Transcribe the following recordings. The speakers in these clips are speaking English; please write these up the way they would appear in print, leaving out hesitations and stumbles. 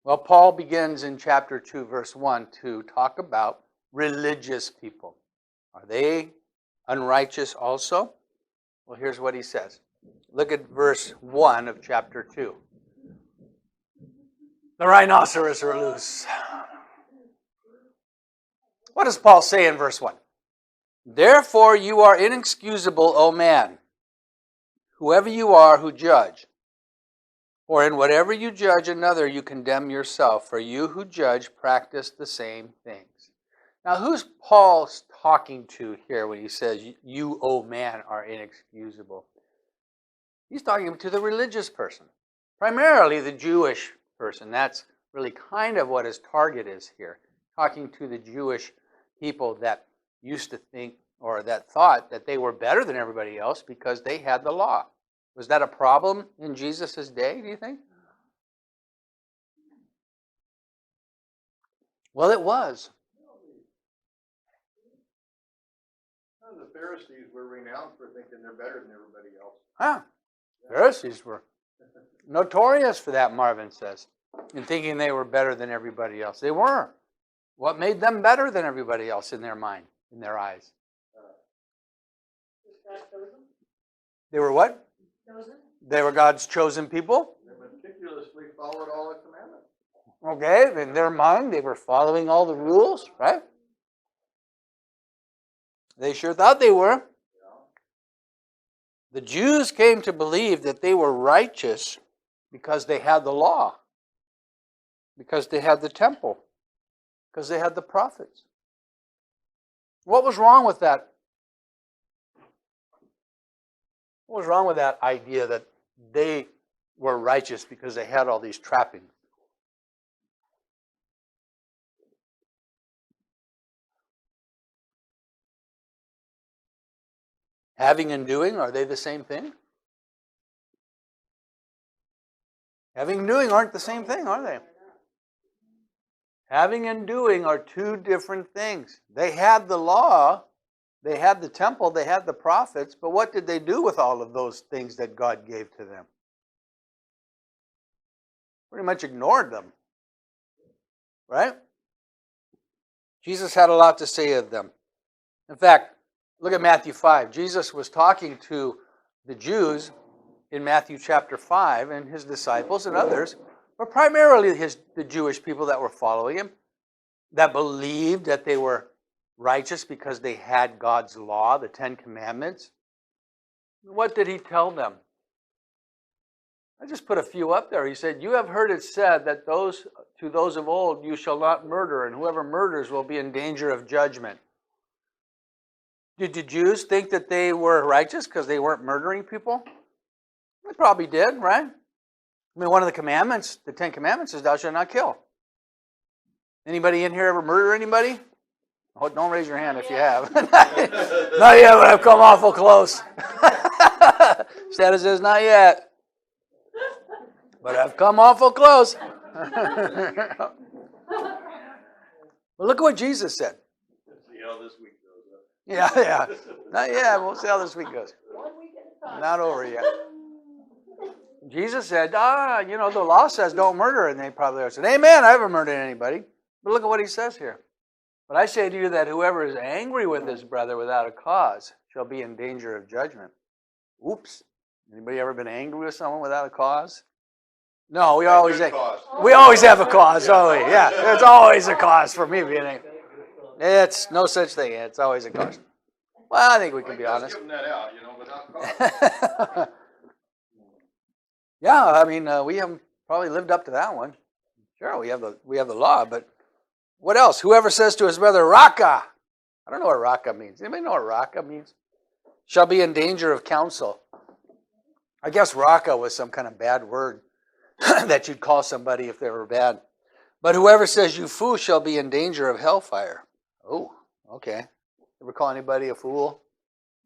Well, Paul begins in chapter 2, verse 1 to talk about religious people. Are they unrighteous also? Well, here's what he says. Look at verse 1 of chapter 2. The rhinoceros are loose. What does Paul say in verse 1? Therefore you are inexcusable, O man, whoever you are who judge. For in whatever you judge another, you condemn yourself. For you who judge practice the same things. Now, who's Paul talking to here when he says, you, O man, are inexcusable? He's talking to the religious person, primarily the Jewish person. That's really kind of what his target is here, talking to the Jewish people that used to think or that thought that they were better than everybody else because they had the law. Was that a problem in Jesus' day, do you think? Well, it was. The Pharisees were renowned for thinking they're better than everybody else. Huh. Pharisees were notorious for that, Marvin says, in thinking they were better than everybody else. They weren't. What made them better than everybody else in their mind, in their eyes? They were what? Chosen. They were God's chosen people. They meticulously followed all the commandments. Okay, in their mind, they were following all the rules, right? They sure thought they were. The Jews came to believe that they were righteous because they had the law, because they had the temple, because they had the prophets. What was wrong with that? What was wrong with that idea that they were righteous because they had all these trappings? Having and doing, are they the same thing? Having and doing aren't the same thing, are they? Having and doing are two different things. They had the law, they had the temple, they had the prophets, but what did they do with all of those things that God gave to them? Pretty much ignored them, right? Jesus had a lot to say of them. In fact, look at Matthew 5. Jesus was talking to the Jews in Matthew chapter 5 and his disciples and others, but primarily the Jewish people that were following him, that believed that they were righteous because they had God's law, the Ten Commandments. What did he tell them? I just put a few up there. He said, you have heard it said that to those of old you shall not murder, and whoever murders will be in danger of judgment. Did the Jews think that they were righteous because they weren't murdering people? They probably did, right? I mean, one of the commandments, the Ten Commandments, is thou shalt not kill. Anybody in here ever murder anybody? Oh, don't raise your hand if you have. Not yet, but I've come awful close. Status says not yet. But I've come awful close. Well, look at what Jesus said. Let's see how this week goes. Yeah. Not yet. We'll see how this week goes. Not over yet. Jesus said, the law says don't murder. And they probably said, amen, I haven't murdered anybody. But look at what he says here. But I say to you that whoever is angry with his brother without a cause shall be in danger of judgment. Oops. Anybody ever been angry with someone without a cause? No, we always have a cause, don't we? Yeah, it's always a cause for me being angry. It's no such thing. It's always a cause. Well, I think we can be honest. Giving that out, without cause. Yeah, I mean, we haven't probably lived up to that one. Sure, we have the law, but what else? Whoever says to his brother, Raka, I don't know what Raka means. Anybody know what Raka means? Shall be in danger of counsel. I guess Raka was some kind of bad word that you'd call somebody if they were bad. But whoever says you fool shall be in danger of hellfire. Oh, okay. Ever call anybody a fool?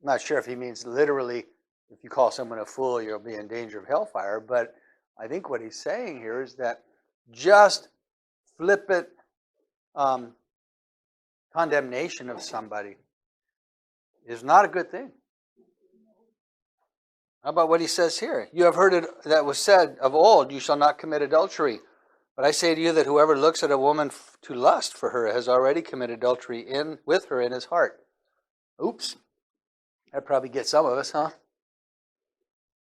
I'm not sure if he means literally, if you call someone a fool, you'll be in danger of hellfire. But I think what he's saying here is that just flippant condemnation of somebody is not a good thing. How about what he says here? You have heard it that was said of old, you shall not commit adultery. But I say to you that whoever looks at a woman to lust for her has already committed adultery with her in his heart. Oops. That probably gets some of us, huh?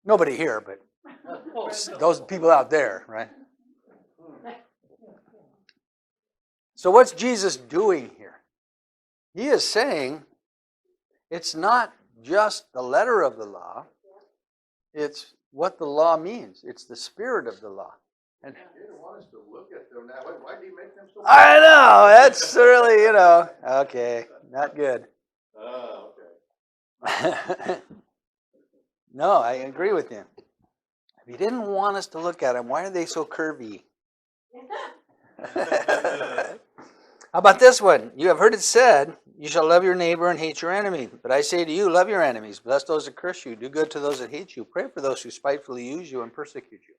Nobody here, but those people out there, right? So what's Jesus doing here? He is saying it's not just the letter of the law, it's what the law means. It's the spirit of the law. And He didn't want us to look at them that way. Why did he make them so? I know, that's really, okay, not good. Oh, okay. No, I agree with you. If he didn't want us to look at them, why are they so curvy? How about this one? You have heard it said, you shall love your neighbor and hate your enemy. But I say to you, love your enemies. Bless those that curse you. Do good to those that hate you. Pray for those who spitefully use you and persecute you.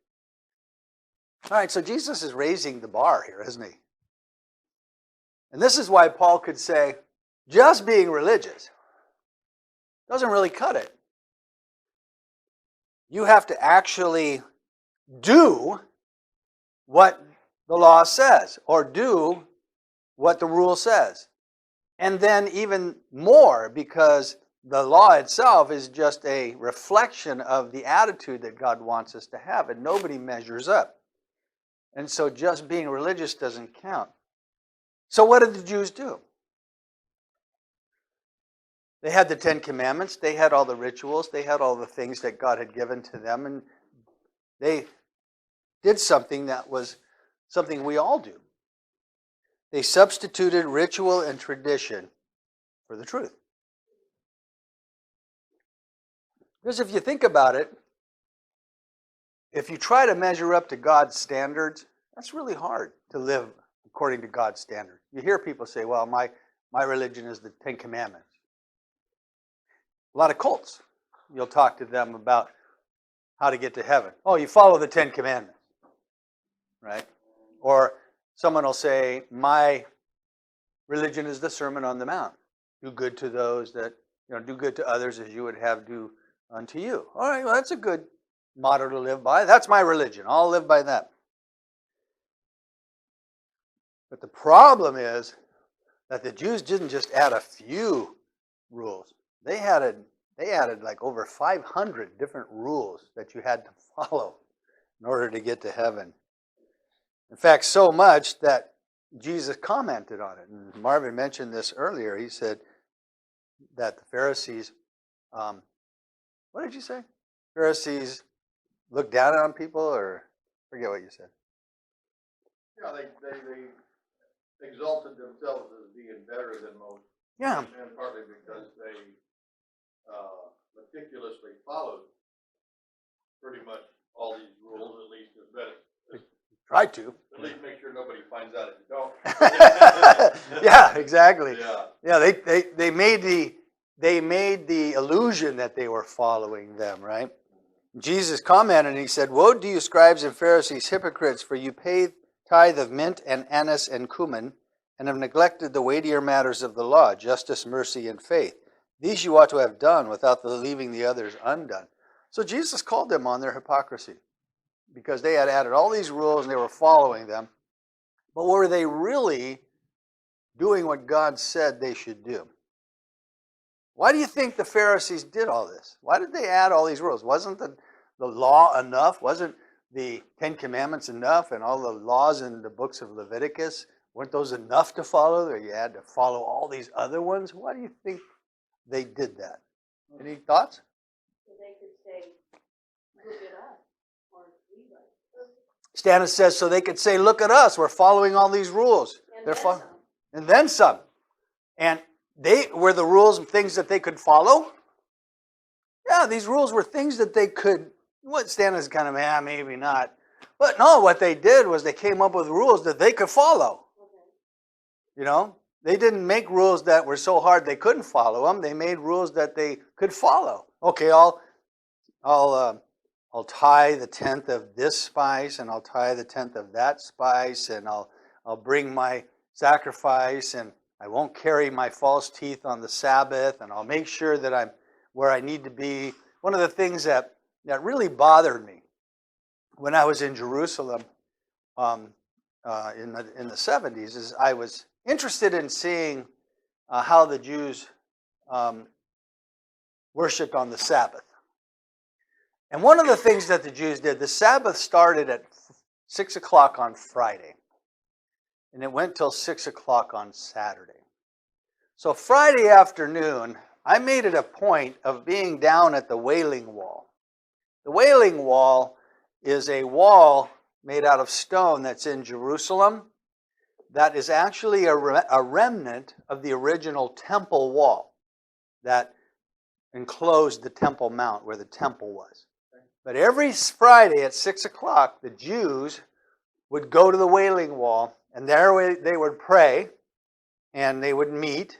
All right, so Jesus is raising the bar here, isn't he? And this is why Paul could say, just being religious doesn't really cut it. You have to actually do what the law says, or do what the rule says. And then even more, because the law itself is just a reflection of the attitude that God wants us to have, and nobody measures up. And so just being religious doesn't count. So what did the Jews do? They had the 10 Commandments, they had all the rituals, they had all the things that God had given to them, and they did something that was something we all do. They substituted ritual and tradition for the truth. Because if you think about it, if you try to measure up to God's standards, that's really hard to live according to God's standards. You hear people say, well, my religion is the 10 Commandments. A lot of cults, you'll talk to them about how to get to heaven. Oh, you follow the 10 Commandments, right? Or someone will say, my religion is the Sermon on the Mount. Do good to those that, do good to others as you would have do unto you. All right, well, that's a good motto to live by. That's my religion. I'll live by that. But the problem is that the Jews didn't just add a few rules. They added like over 500 different rules that you had to follow in order to get to heaven. In fact, so much that Jesus commented on it. And Marvin mentioned this earlier. He said that the Pharisees, what did you say? Pharisees look down on people, or forget what you said. Yeah, they exalted themselves as being better than most. Yeah. And partly because they meticulously followed pretty much all these rules, at least as best. Try to. At least make sure nobody finds out if you don't. Yeah, exactly. Yeah. They made the illusion that they were following them, right? Jesus commented and he said, woe to you, scribes and Pharisees, hypocrites, for you pay tithe of mint and anise and cumin, and have neglected the weightier matters of the law, justice, mercy, and faith. These you ought to have done without leaving the others undone. So Jesus called them on their hypocrisy, because they had added all these rules and they were following them. But were they really doing what God said they should do? Why do you think the Pharisees did all this? Why did they add all these rules? Wasn't the law enough? Wasn't the 10 Commandments enough, and all the laws in the books of Leviticus, weren't those enough to follow? Or you had to follow all these other ones? Why do you think they did that? Any thoughts? So they could say, look at us, or we like. Stannis says, so they could say, look at us, we're following all these rules. And then some. And they were the rules and things that they could follow. Yeah, these rules were things that they could, what Stannis kind of, maybe not. But no, what they did was they came up with rules that they could follow. Okay. They didn't make rules that were so hard they couldn't follow them. They made rules that they could follow. Okay, I'll tie the 10th of this spice, and I'll tie the 10th of that spice, and I'll bring my sacrifice, and I won't carry my false teeth on the Sabbath, and I'll make sure that I'm where I need to be. One of the things that really bothered me when I was in Jerusalem, in the 70s is I was interested in seeing how the Jews worshipped on the Sabbath. And one of the things that the Jews did, the Sabbath started at 6 o'clock on Friday, and it went till 6 o'clock on Saturday. So Friday afternoon, I made it a point of being down at the Wailing Wall. The Wailing Wall is a wall made out of stone that's in Jerusalem that is actually a remnant of the original temple wall that enclosed the Temple Mount where the temple was. But every Friday at 6 o'clock, the Jews would go to the Wailing Wall, and there they would pray, and they would meet,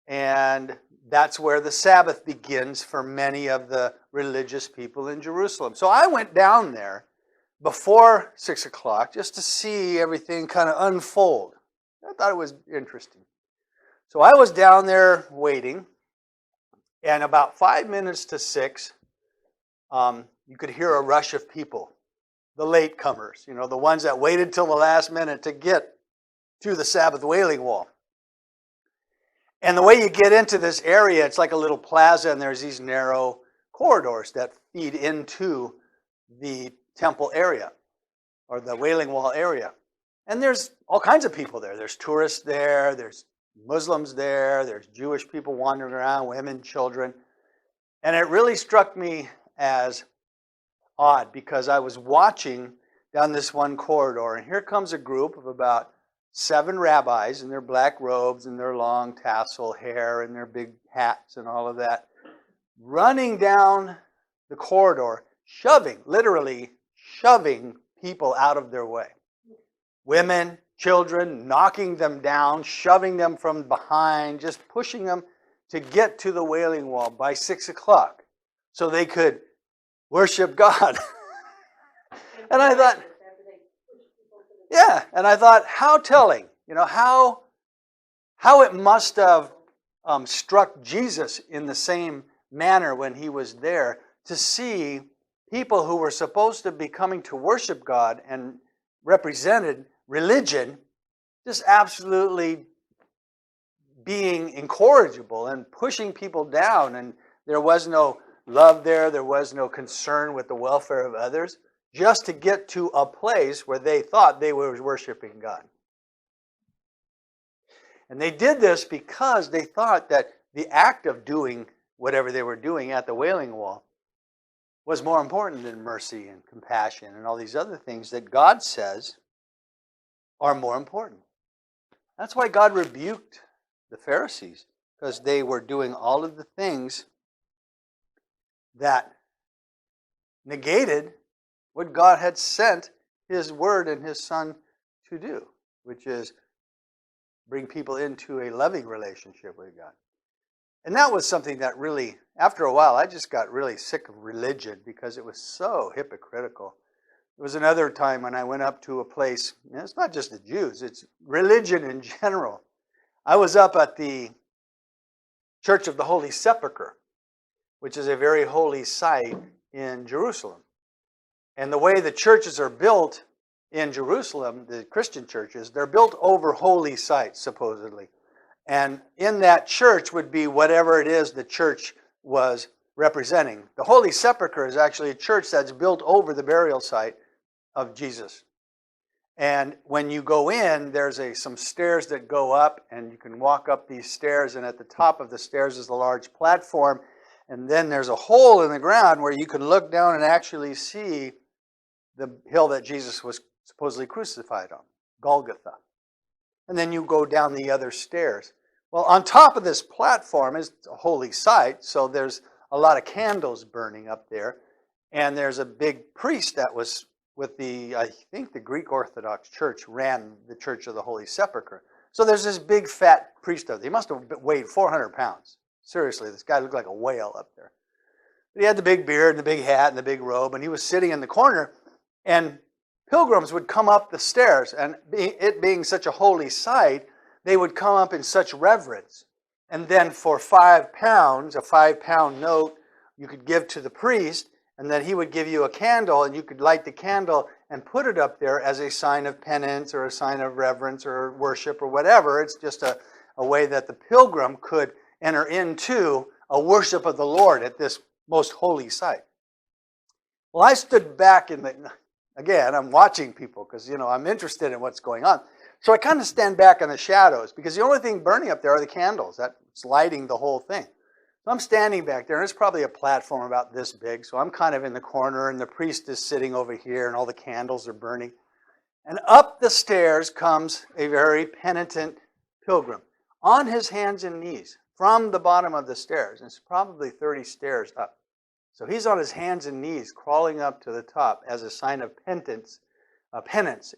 and that's where the Sabbath begins for many of the religious people in Jerusalem. So I went down there before 6 o'clock just to see everything kind of unfold. I thought it was interesting. So I was down there waiting, and about 5 minutes to 6, you could hear a rush of people, the latecomers, the ones that waited till the last minute to get to the Sabbath Wailing Wall. And the way you get into this area, it's like a little plaza, and there's these narrow corridors that feed into the temple area or the Wailing Wall area. And there's all kinds of people there. There's tourists there, there's Muslims there, there's Jewish people wandering around, women, children. And it really struck me as odd because I was watching down this one corridor, and here comes a group of about 7 rabbis in their black robes and their long tassel hair and their big hats and all of that, running down the corridor, literally shoving people out of their way. Women, children, knocking them down, shoving them from behind, just pushing them to get to the Wailing Wall by 6 o'clock so they could worship God. And I thought, how telling, how it must have struck Jesus in the same manner when he was there to see people who were supposed to be coming to worship God and represented religion just absolutely being incorrigible and pushing people down. And there was no love there was no concern with the welfare of others, just to get to a place where they thought they were worshiping God. And they did this because they thought that the act of doing whatever they were doing at the Wailing Wall was more important than mercy and compassion and all these other things that God says are more important. That's why God rebuked the Pharisees, because they were doing all of the things that negated what God had sent his word and his son to do, which is bring people into a loving relationship with God. And that was something that really, after a while, I just got really sick of religion because it was so hypocritical. There was another time when I went up to a place, and it's not just the Jews, it's religion in general. I was up at the Church of the Holy Sepulchre, which is a very holy site in Jerusalem. And the way the churches are built in Jerusalem, the Christian churches, they're built over holy sites, supposedly. And in that church would be whatever it is the church was representing. The Holy Sepulchre is actually a church that's built over the burial site of Jesus. And when you go in, there's some stairs that go up, and you can walk up these stairs, and at the top of the stairs is a large platform, and then there's a hole in the ground where you can look down and actually see the hill that Jesus was supposedly crucified on, Golgotha. And then you go down the other stairs. Well, on top of this platform is a holy site, so there's a lot of candles burning up there, and there's a big priest that was with I think the Greek Orthodox Church ran the Church of the Holy Sepulchre. So there's this big fat priest up there. He must have weighed 400 pounds. Seriously, this guy looked like a whale up there. But he had the big beard and the big hat and the big robe, and he was sitting in the corner, and pilgrims would come up the stairs, and it being such a holy site, they would come up in such reverence. And then for 5 pounds, a 5-pound note, you could give to the priest, and then he would give you a candle, and you could light the candle and put it up there as a sign of penance or a sign of reverence or worship or whatever. It's just a way that the pilgrim could enter into a worship of the Lord at this most holy site. Well, I stood back again, I'm watching people because, I'm interested in what's going on. So I kind of stand back in the shadows because the only thing burning up there are the candles. That's lighting the whole thing. So I'm standing back there, and it's probably a platform about this big. So I'm kind of in the corner, and the priest is sitting over here, and all the candles are burning. And up the stairs comes a very penitent pilgrim on his hands and knees from the bottom of the stairs. And it's probably 30 stairs up. So he's on his hands and knees crawling up to the top as a sign of penance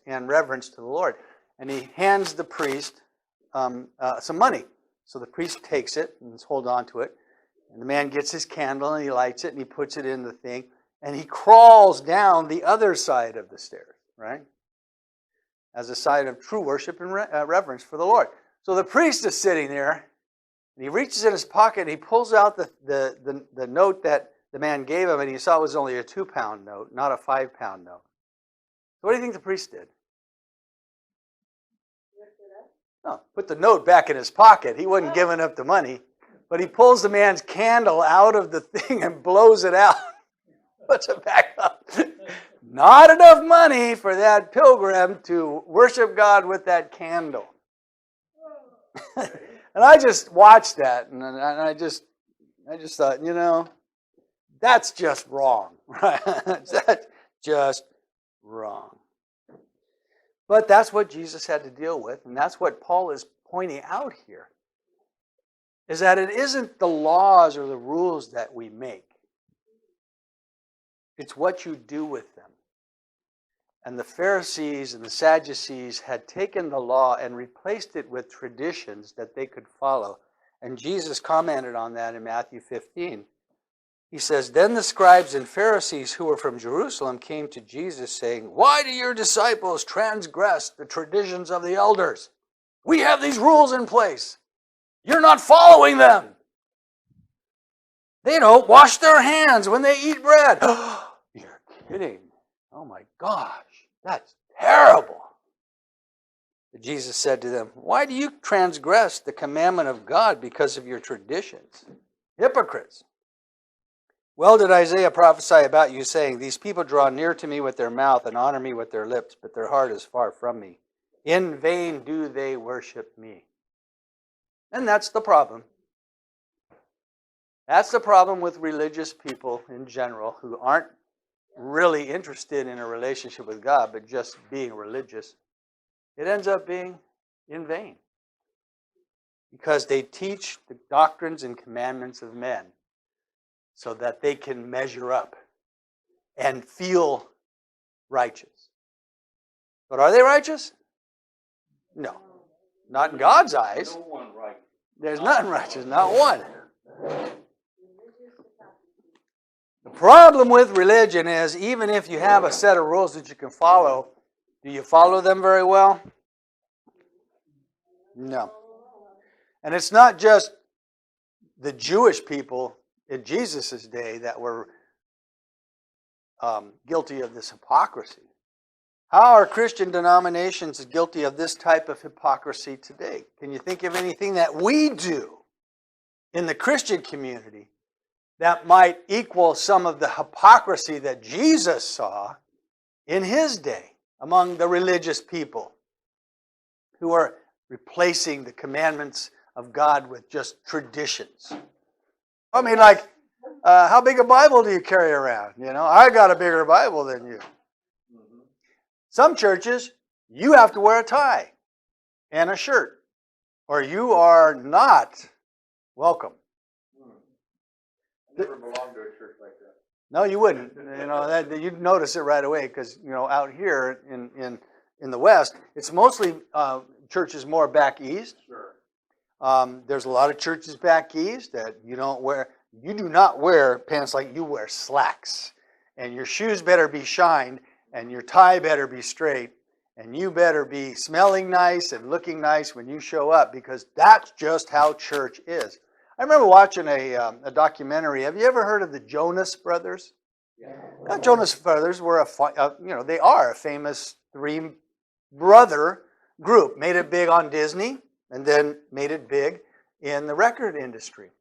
and reverence to the Lord. And he hands the priest some money. So the priest takes it and holds on to it. And the man gets his candle and he lights it and he puts it in the thing. And he crawls down the other side of the stairs, right? As a sign of true worship and reverence for the Lord. So the priest is sitting there and he reaches in his pocket and he pulls out the note that the man gave him, and he saw it was only a 2-pound note, not a 5-pound note. So what do you think the priest did? No, put the note back in his pocket. He wasn't giving up the money. But he pulls the man's candle out of the thing and blows it out. Puts it back up. Not enough money for that pilgrim to worship God with that candle. And I just watched that, and I just thought, that's just wrong. Right? That's just wrong. But that's what Jesus had to deal with, and that's what Paul is pointing out here, is that it isn't the laws or the rules that we make. It's what you do with them. And the Pharisees and the Sadducees had taken the law and replaced it with traditions that they could follow. And Jesus commented on that in Matthew 15. He says, "Then the scribes and Pharisees who were from Jerusalem came to Jesus saying, 'Why do your disciples transgress the traditions of the elders? We have these rules in place. You're not following them. They don't wash their hands when they eat bread.'" You're kidding. Oh my gosh, that's terrible. But Jesus said to them, "Why do you transgress the commandment of God because of your traditions? Hypocrites. Well did Isaiah prophesy about you, saying, 'These people draw near to me with their mouth and honor me with their lips, but their heart is far from me. In vain do they worship me.'" And that's the problem. That's the problem with religious people in general who aren't really interested in a relationship with God, but just being religious. It ends up being in vain because they teach the doctrines and commandments of men so that they can measure up and feel righteous. But are they righteous? No. Not in God's eyes. No one right. There's none righteous, not one. The problem with religion is even if you have a set of rules that you can follow, do you follow them very well? No. And it's not just the Jewish people in Jesus' day that were guilty of this hypocrisy. How are Christian denominations guilty of this type of hypocrisy today? Can you think of anything that we do in the Christian community that might equal some of the hypocrisy that Jesus saw in his day among the religious people who are replacing the commandments of God with just traditions? I mean, like, how big a Bible do you carry around? I got a bigger Bible than you. Some churches, you have to wear a tie and a shirt, or you are not welcome. I never belonged to a church like that. No, you wouldn't. You'd notice it right away because out here in the West, it's mostly churches more back east. Sure. There's a lot of churches back east that you do not wear pants like you wear slacks. And your shoes better be shined, and your tie better be straight, and you better be smelling nice and looking nice when you show up, because that's just how church is. I remember watching a documentary. Have you ever heard of the Jonas Brothers? Jonas Brothers were they are a famous three-brother group. Made it big on Disney and then made it big in the record industry.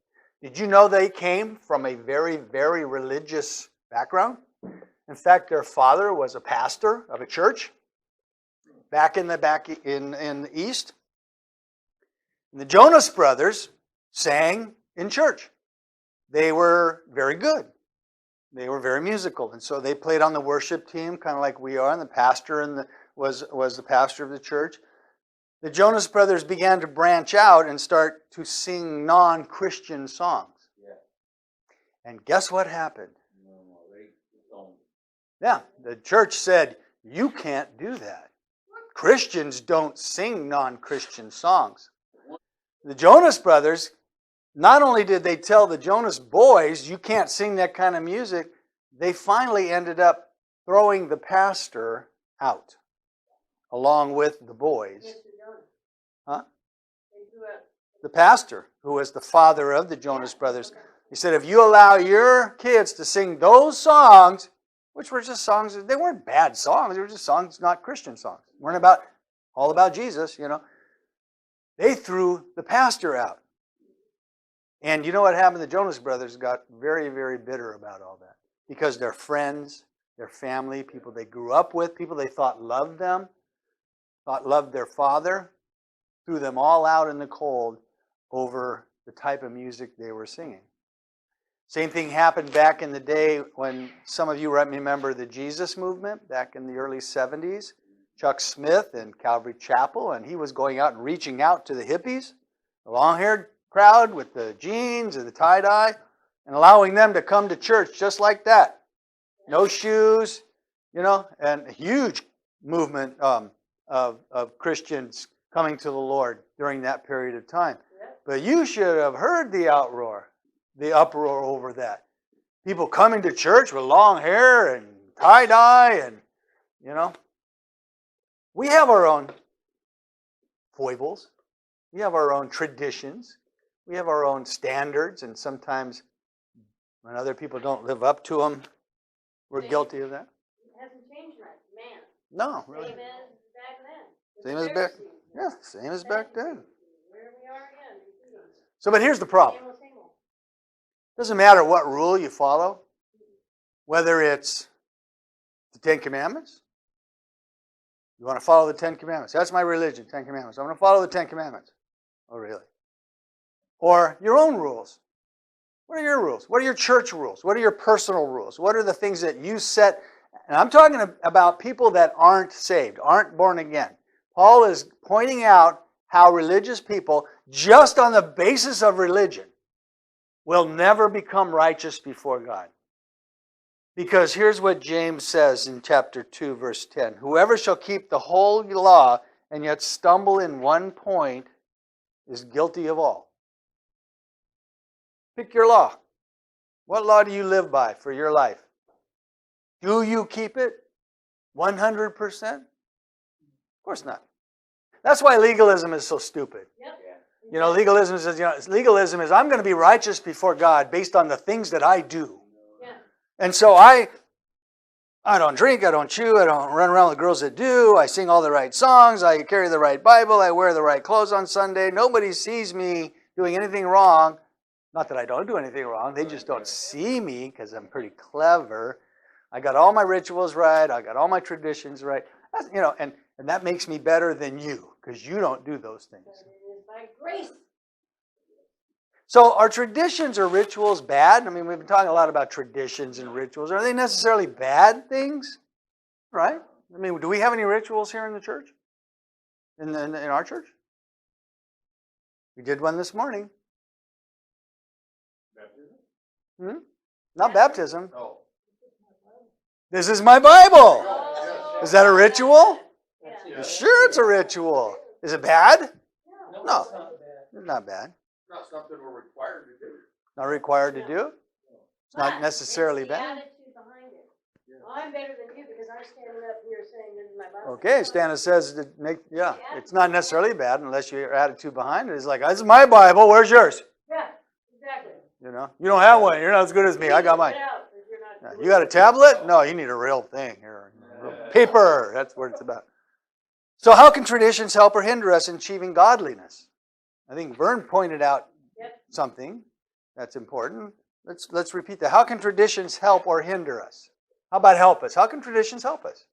Did you know they came from a very, very religious background? In fact, their father was a pastor of a church back in the East. And the Jonas Brothers sang in church. They were very good. They were very musical, and so they played on the worship team, kind of like we are. And the pastor was the pastor of the church. The Jonas Brothers began to branch out and start to sing non-Christian songs. Yeah. And guess what happened? Yeah, the church said, "You can't do that. Christians don't sing non-Christian songs." The Jonas Brothers, not only did they tell the Jonas Boys, "You can't sing that kind of music," they finally ended up throwing the pastor out, along with the boys. Huh? The pastor, who was the father of the Jonas Brothers, he said, "If you allow your kids to sing those songs," which were just songs, they weren't bad songs, they were just songs, not Christian songs. Weren't all about Jesus, They threw the pastor out. And you know what happened? The Jonas Brothers got very, very bitter about all that. Because their friends, their family, people they grew up with, people they thought loved them, thought loved their father, threw them all out in the cold over the type of music they were singing. Same thing happened back in the day when some of you remember the Jesus movement back in the early 70s. Chuck Smith in Calvary Chapel, and he was going out and reaching out to the hippies, the long-haired crowd with the jeans and the tie-dye, and allowing them to come to church just like that. No shoes, and a huge movement of Christians coming to the Lord during that period of time. But you should have heard the uproar over that. People coming to church with long hair and tie-dye and, We have our own foibles. We have our own traditions. We have our own standards, and sometimes when other people don't live up to them, we're guilty of that. It hasn't changed much, man. No, really. Same as back then. Same as back. Yeah, same as back then. Where we are again. So, but here's the problem. Doesn't matter what rule you follow, whether it's the Ten Commandments. You want to follow the Ten Commandments. That's my religion, Ten Commandments. I'm going to follow the Ten Commandments. Oh, really? Or your own rules. What are your rules? What are your church rules? What are your personal rules? What are the things that you set? And I'm talking about people that aren't saved, aren't born again. Paul is pointing out how religious people, just on the basis of religion, will never become righteous before God. Because here's what James says in chapter 2, verse 10. Whoever shall keep the whole law and yet stumble in one point is guilty of all. Pick your law. What law do you live by for your life? Do you keep it 100%? Of course not. That's why legalism is so stupid. Yep. Legalism is I'm going to be righteous before God based on the things that I do. And so I don't drink, I don't chew, I don't run around with girls that do, I sing all the right songs, I carry the right Bible, I wear the right clothes on Sunday. Nobody sees me doing anything wrong. Not that I don't do anything wrong, they just don't see me because I'm pretty clever. I got all my rituals right, I got all my traditions right. And that makes me better than you because you don't do those things. But it is by grace. So are traditions or rituals bad? I mean, we've been talking a lot about traditions and rituals. Are they necessarily bad things? Right? I mean, do we have any rituals here in the church? In our church? We did one this morning. Baptism? Not baptism. No. This is my Bible. Oh. Is that a ritual? Yeah. Sure, it's a ritual. Is it bad? No. It's not bad. Not something we're required to do. Not required to do? It's not necessarily It's the bad. attitude behind it. Well, I'm better than you because I'm standing up here saying this is my Bible. Okay, Stana says it's not necessarily bad unless your attitude behind it is like, this is my Bible, where's yours? Yeah, exactly. You don't have one, you're not as good as me, I got mine. Get out, 'cause you're not You got a tablet? No, you need a real thing here. Paper, that's what it's about. So how can traditions help or hinder us in achieving godliness? I think Vern pointed out something that's important. Let's repeat that. How can traditions help or hinder us? How about help us? How can traditions help us?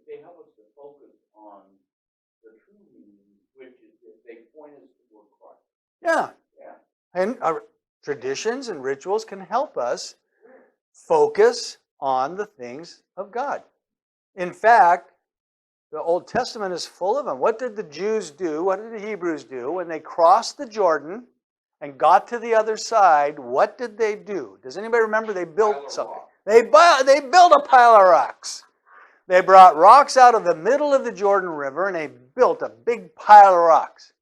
They help us to focus on the true meaning, which is that they point us toward Christ. Yeah. Yeah. And our traditions and rituals can help us focus on the things of God. In fact, the Old Testament is full of them. What did the Jews do? What did the Hebrews do when they crossed the Jordan and got to the other side? What did they do? Does anybody remember? They built something. They built a pile of rocks. They brought rocks out of the middle of the Jordan River and they built a big pile of rocks.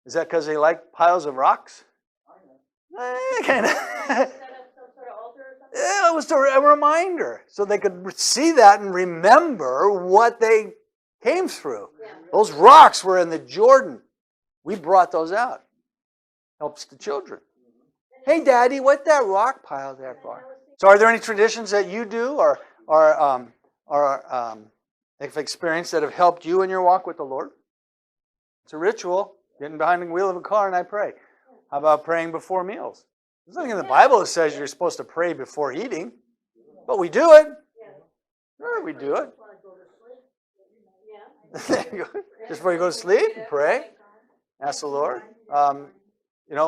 Is that because they like piles of rocks? Kind of. Set up some sort of altar or something? It was a reminder so they could see that and remember what they came through. Yeah. Those rocks were in the Jordan. We brought those out. Helps the children. Hey, Daddy, what that rock pile there for? So, are there any traditions that you do or have experienced that have helped you in your walk with the Lord? It's a ritual. Getting behind the wheel of a car and I pray. How about praying before meals? There's nothing in the Bible that says you're supposed to pray before eating, but we do it. Sure, we do it. Yeah. Just before you go to sleep, pray. Ask the Lord.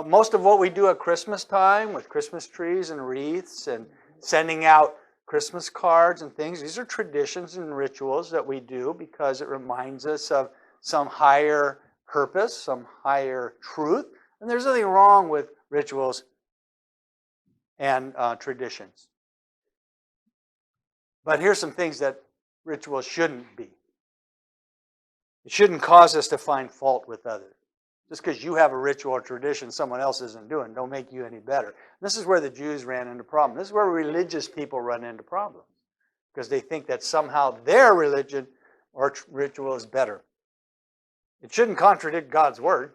Most of what we do at Christmas time with Christmas trees and wreaths and sending out Christmas cards and things, these are traditions and rituals that we do because it reminds us of some higher purpose, some higher truth. And there's nothing wrong with rituals and traditions. But here's some things that rituals shouldn't be. It shouldn't cause us to find fault with others. Just because you have a ritual or tradition someone else isn't doing, don't make you any better. This is where the Jews ran into problems. This is where religious people run into problems. Because they think that somehow their religion or ritual is better. It shouldn't contradict God's word.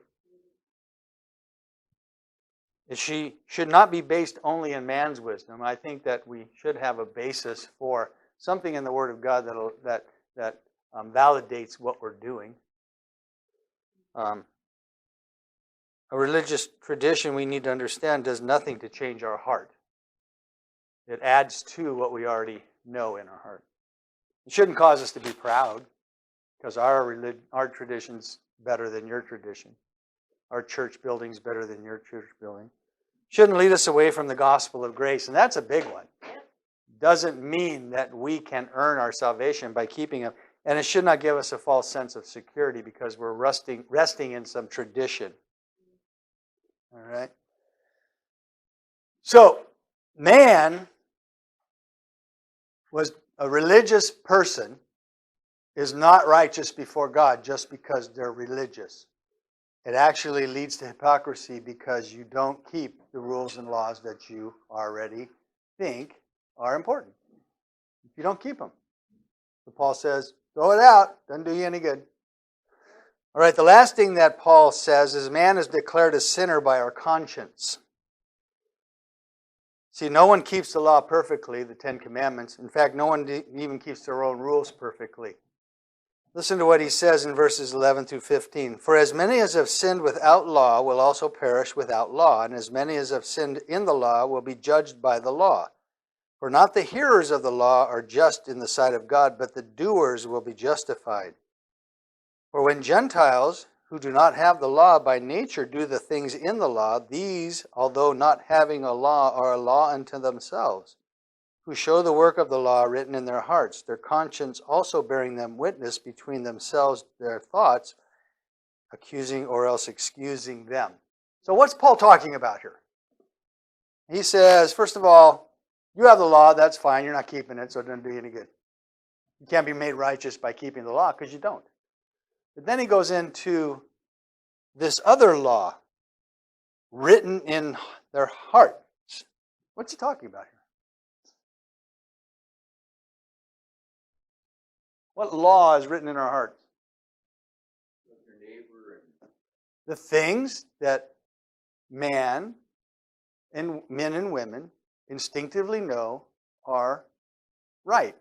She should not be based only in man's wisdom. I think that we should have a basis for something in the Word of God that validates what we're doing. A religious tradition, we need to understand, does nothing to change our heart. It adds to what we already know in our heart. It shouldn't cause us to be proud, because our tradition's better than your tradition. Our church building's better than your church building. Shouldn't lead us away from the gospel of grace, and that's a big one. Doesn't mean that we can earn our salvation by keeping them, and it should not give us a false sense of security because we're resting in some tradition. All right? So, man was a religious person is not righteous before God just because they're religious. It actually leads to hypocrisy because you don't keep the rules and laws that you already think are important. If you don't keep them. So Paul says, throw it out. Doesn't do you any good. All right, the last thing that Paul says is man is declared a sinner by our conscience. See, no one keeps the law perfectly, the Ten Commandments. In fact, no one even keeps their own rules perfectly. Listen to what he says in verses 11 through 15. For as many as have sinned without law will also perish without law, and as many as have sinned in the law will be judged by the law. For not the hearers of the law are just in the sight of God, but the doers will be justified. For when Gentiles, who do not have the law by nature, do the things in the law, these, although not having a law, are a law unto themselves, who show the work of the law written in their hearts, their conscience also bearing them witness between themselves their thoughts, accusing or else excusing them. So what's Paul talking about here? He says, first of all, you have the law, that's fine, you're not keeping it, so it doesn't do you any good. You can't be made righteous by keeping the law because you don't. But then he goes into this other law written in their hearts. What's he talking about here? What law is written in our hearts? Your neighbor and The things that men and women instinctively know are right.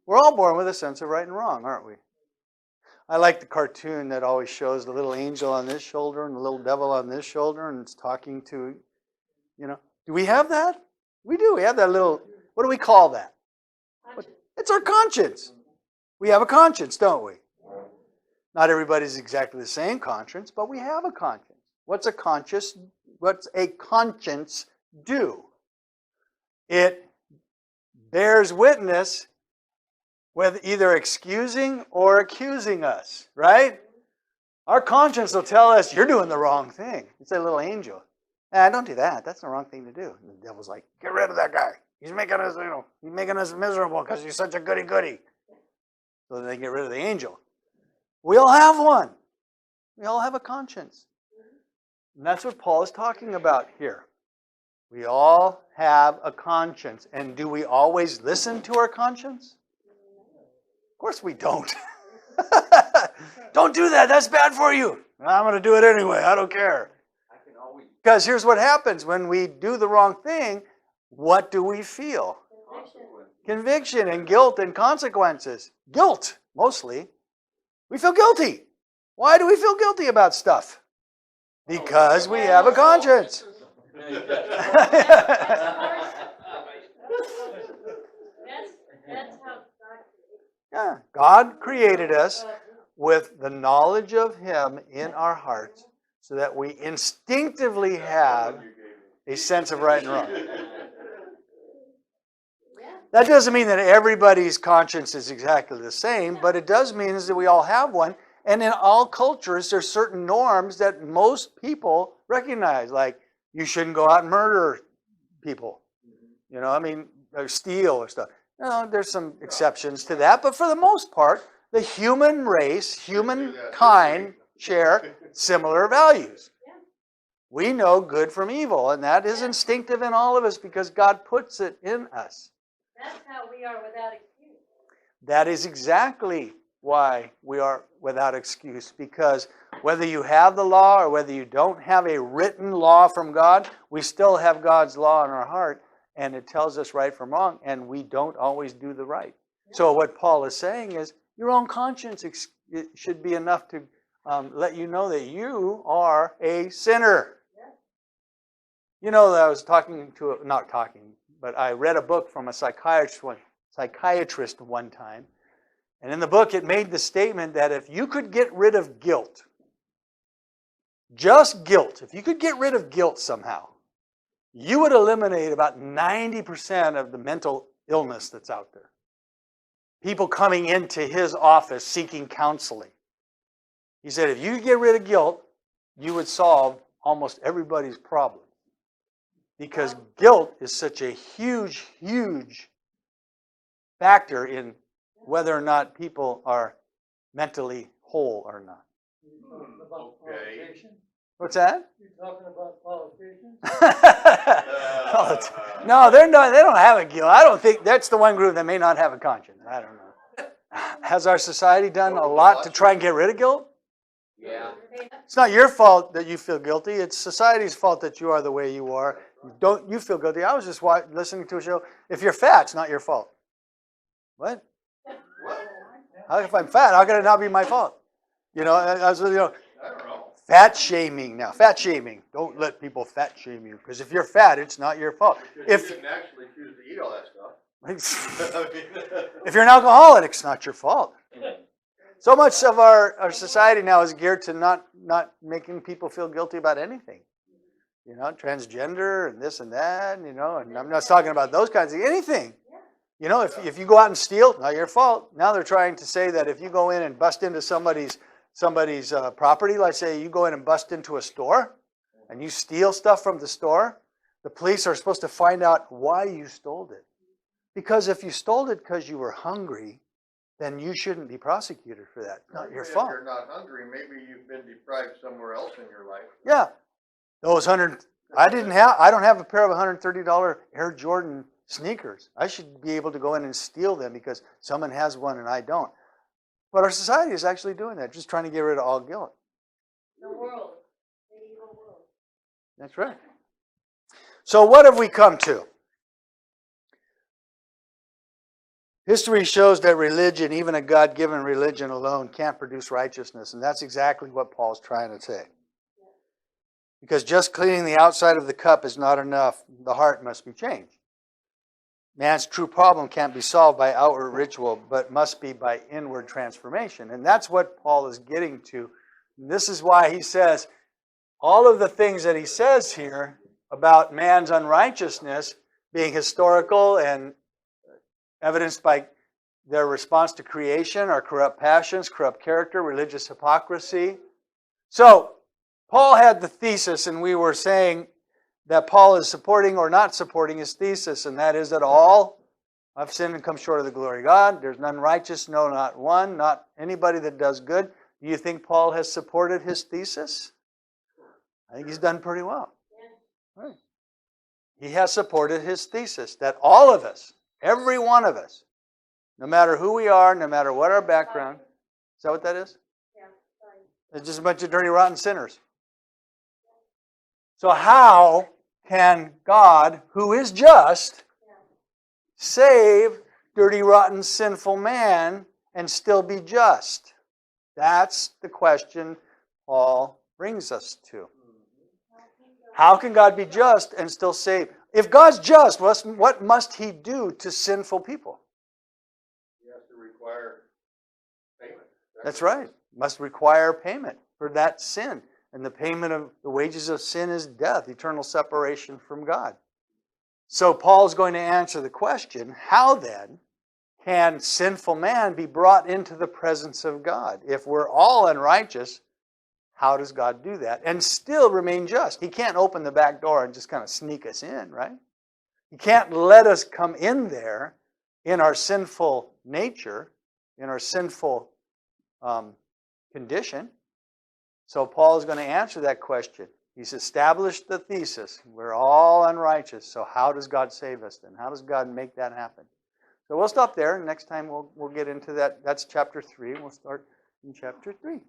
We're all born with a sense of right and wrong, aren't we? I like the cartoon that always shows the little angel on this shoulder and the little devil on this shoulder, and it's talking to, do we have that? We do. We have that little, what do we call that? It's our conscience. We have a conscience, don't we? Not everybody's exactly the same conscience, but we have a conscience. What's a conscience do? It bears witness with either excusing or accusing us, right? Our conscience will tell us, you're doing the wrong thing. It's a little angel. Don't do that. That's the wrong thing to do. And the devil's like, get rid of that guy. He's making us miserable because he's such a goody-goody. So then they get rid of the angel. We all have one. We all have a conscience. And that's what Paul is talking about here. We all have a conscience. And do we always listen to our conscience? Of course we don't. Don't do that. That's bad for you. I'm going to do it anyway. I don't care. Because here's what happens. When we do the wrong thing, what do we feel? Conviction and guilt and consequences. Guilt, mostly. We feel guilty. Why do we feel guilty about stuff? Because we have a conscience. That's how Yeah, God created us with the knowledge of Him in our hearts so that we instinctively have a sense of right and wrong. That doesn't mean that everybody's conscience is exactly the same, but it does mean is that we all have one. And in all cultures, there's certain norms that most people recognize, like you shouldn't go out and murder people, or steal or stuff. There's some exceptions to that, but for the most part, the human race, humankind share similar values. We know good from evil, and that is instinctive in all of us because God puts it in us. That's how we are without excuse. That is exactly why we are without excuse, because whether you have the law or whether you don't have a written law from God, we still have God's law in our heart, and it tells us right from wrong, and we don't always do the right. So what Paul is saying is your own conscience it should be enough to let you know that you are a sinner. I was but I read a book from a psychiatrist one time. And in the book, it made the statement that if you could get rid of guilt, just guilt, if you could get rid of guilt somehow, you would eliminate about 90% of the mental illness that's out there. People coming into his office seeking counseling. He said, if you could get rid of guilt, you would solve almost everybody's problem. Because guilt is such a huge, huge factor in whether or not people are mentally whole or not. Okay. What's that? You're talking about politicians? No, they're not. They don't have a guilt. I don't think that's the one group that may not have a conscience. I don't know. Has our society done a lot to try and get rid of guilt? Yeah. It's not your fault that you feel guilty. It's society's fault that you are the way you are. Don't you feel guilty? I was just listening to a show. If you're fat, it's not your fault. What? If I'm fat, how can it not be my fault? I don't know. Fat shaming now. Fat shaming. Don't let people fat shame you. Because if you're fat, it's not your fault. If you didn't actually choose to eat all that stuff. If you're an alcoholic, it's not your fault. So much of our society now is geared to not making people feel guilty about anything. Transgender and this and that, and I'm not talking about those kinds of anything. If you go out and steal, not your fault. Now they're trying to say that if you go in and bust into somebody's property, let's say you go in and bust into a store and you steal stuff from the store, the police are supposed to find out why you stole it. Because if you stole it because you were hungry, then you shouldn't be prosecuted for that. Not your fault. If you're not hungry, maybe you've been deprived somewhere else in your life. Yeah. I don't have a pair of $130 Air Jordan sneakers. I should be able to go in and steal them because someone has one and I don't. But our society is actually doing that, just trying to get rid of all guilt. The world. The evil world. That's right. So what have we come to? History shows that religion, even a God-given religion alone, can't produce righteousness. And that's exactly what Paul's trying to say. Because just cleaning the outside of the cup is not enough. The heart must be changed. Man's true problem can't be solved by outward ritual, but must be by inward transformation. And that's what Paul is getting to. And this is why he says, all of the things that he says here about man's unrighteousness being historical and evidenced by their response to creation, our corrupt passions, corrupt character, religious hypocrisy. So, Paul had the thesis, and we were saying that Paul is supporting or not supporting his thesis, and that is that all have sinned and come short of the glory of God. There's none righteous, no, not one, not anybody that does good. Do you think Paul has supported his thesis? I think he's done pretty well. Right. He has supported his thesis that all of us, every one of us, no matter who we are, no matter what our background, is that what that is? Yeah, sorry. It's just a bunch of dirty, rotten sinners. So how can God, who is just, save dirty, rotten, sinful man and still be just? That's the question Paul brings us to. How can God be just and still save? If God's just, what must he do to sinful people? He has to require payment. That's right. Must require payment for that sin. And the payment of the wages of sin is death, eternal separation from God. So Paul's going to answer the question, how then can sinful man be brought into the presence of God? If we're all unrighteous, how does God do that? And still remain just. He can't open the back door and just kind of sneak us in, right? He can't let us come in there in our sinful nature, in our sinful condition. So Paul is going to answer that question. He's established the thesis. We're all unrighteous. So how does God save us then? How does God make that happen? So we'll stop there. And next time we'll get into that. That's chapter 3. We'll start in chapter 3.